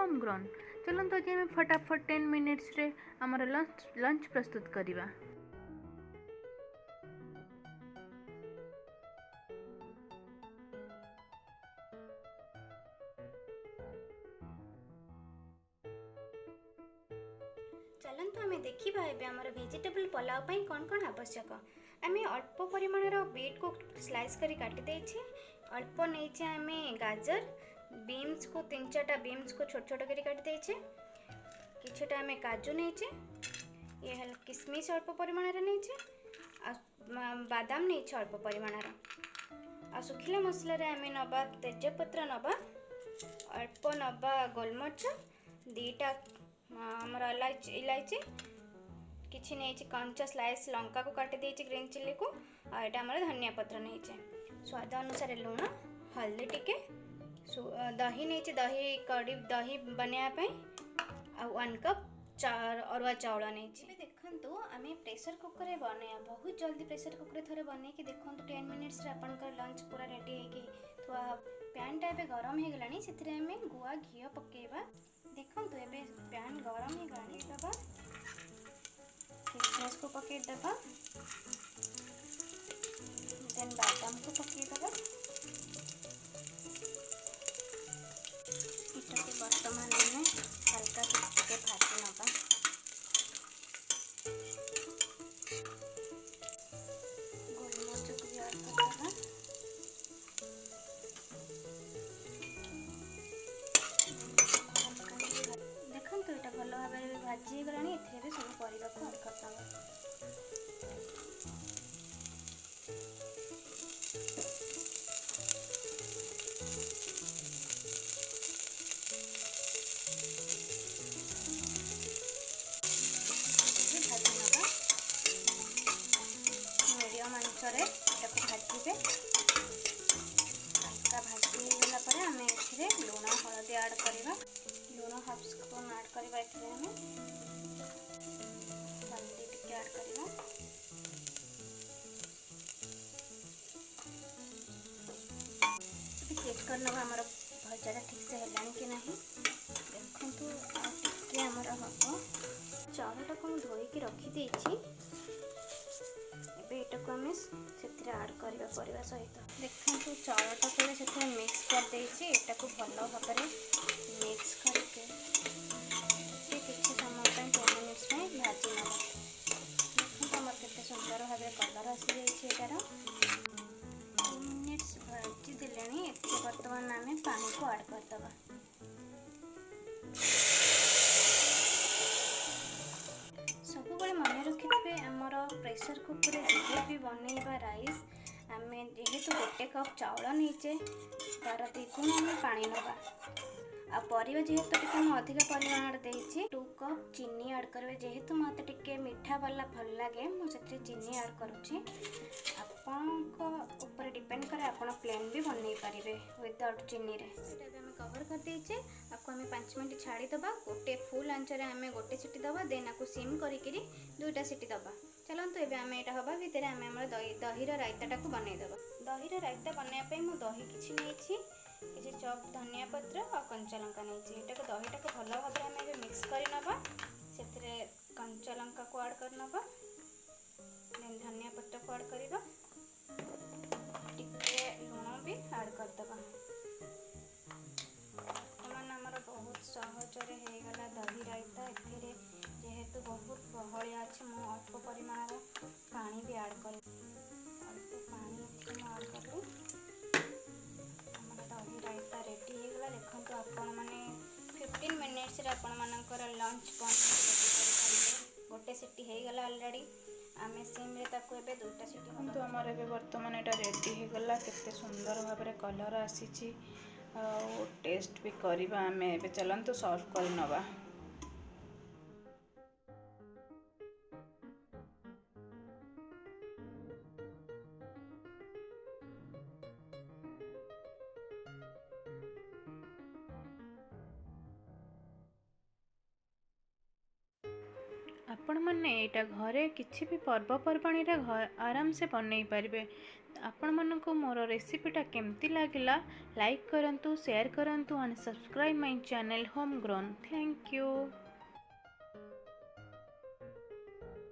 Home grown. चलते आज आम फटाफट 10 मिनिट्स रे आमर लंच प्रस्तुत करवा। चलतु आम देखा एवं वेजिटेबल पुलाव पर कौन कौन आवश्यक। आम अल्प परिमाण बीट को स्लाइस कर काटी देछे। अल्प नहीं आम गाजर बीन्स को 3-4टा बीन्स को छोट छोट कर काटी देछे। किछटा आम काजू नहीं ये किशमिश अल्प परिमाण नहीं बादाम नहीं अल्प परिमाण आ सुखिला मसला आम नवा तेजपत्र नवा अल्प नवा गोलमरिच 2टा आमर इलायची किछि नहीं कंचा स्लाइस लंका को काटी देछि ग्रीन चिल्ली को आटा आमर धनिया पत्र नहीं स्वाद अनुसार लुण हल्दी टिके दही नहीं दही कड़ी दही बनायापी आ 1 कप अरुआ चाउल नहीं। देखु आम प्रेशर कुकर बनाया बहुत जल्दी प्रेशर कुकर थे बन कि देखो 10 मिनिट्स आपंकर लंच पूरा रेडी हो पैनटा ए गरम हो गलानी से गुआ घी पकेबा। देखो ये पैन गरम हो गलानी दबा किशमिश को पकईदबा देन बादाम को पकईदबा इटा को बर्तमान में हल्का से भाजी नवा गोलमरिच को भी ऐड करदबा देखो यहाँ भल भाव में भाजी गला ए सब परिवा को ऐड करदबा। मीडियम आंचरे भाजे हल्का भाजी होगा पर आम ए लुण हलदी ऐड करवा लुण हाफ स्पून ऐड करवा हल्दी टिके ऐड करवा चेक करना आमर भजा ठीक से है कि नहीं। देखु टे आमर हम चाउलटा को मुझे धोईकी रखी एटा को आम से ऐड करवा परिवा सहित। देखो चाउलटा को से मिक्स कर देटा को भल भाव में मिक्स करके किसी समय 10 मिनिट्स में भाजी ना। देखो आम के सुंदर भाव कलर आसी जाइए 2 मिनिट्स भाजी देले बर्तमान आम पानी को ऐड करदबा। सब मन रखिथे आमर प्रेशर कुकर जब भी बनइबा राइस आम जेहेतु 1 कप चाउल नहींचे तार 2 गुण आम पानी नवा आ परिवा जेहेतु टिके मैं अधिक परिमाण देइछि 2 कप चीनी ऐड करबे। जेहेतु मते टिके मीठा वाला भल लागे मुझे चीनी ऐड करुछि आपनका ऊपर डिपेंड करे आपण प्लेन भी बनई पारिबे विदाउट चीनी रे। सेटा आम कवर कर देइछे आपको आम 5 मिनट छाड़ी दबा गोटे फुल आंचरे आम गोटे सीटी दबा देन आपको सिम करिकरी 2टा सीटी दबा। चलतु एबे आम एटा हवा भितर आम दहीर रायताटा को बनई दबा। दहीर रायता बनाया पे मु दही किछि नेछि किछि चॉप धनिया पत्र और कंचा लंका नेछि एटा को दहीटा को भल भाव में आम मिक्स करि नबा सेथिरे कंचा लंका को ऐड कर नबा देन धनिया पत्र को ऐड करबा टिके लुण भी ऐड करदबा। आमर बहुत सहजरे होगला दही रायता ए जेहेतु बहुत बहलिया अच्छे मु अल्प परिमाण पानी भी ऐड कर अल्प पानी ऐड कलु दही रायता रेडी होगला। देखो आपण मैंने 15 मिनिट्स आपण मानकर लंच बंद गोटे सीटी होगला ऑलरेडी आम सिम ताको एबे 2टा सीटी तो आमर ए बर्तमान यहाँ रेडी होगला केते सुंदर भाव में कलर आसी टेस्ट भी करवा आम ए चलतु सर्व कर नवा। आपण मैंने यहाँ घरे किसी भी पर्वपर्वाणी आराम से बनई पारे। आपण मानक मोर रेसिपीटा केमती लगिला लाइक करंतु शेयर करंतु and subscribe my channel home grown. Thank you.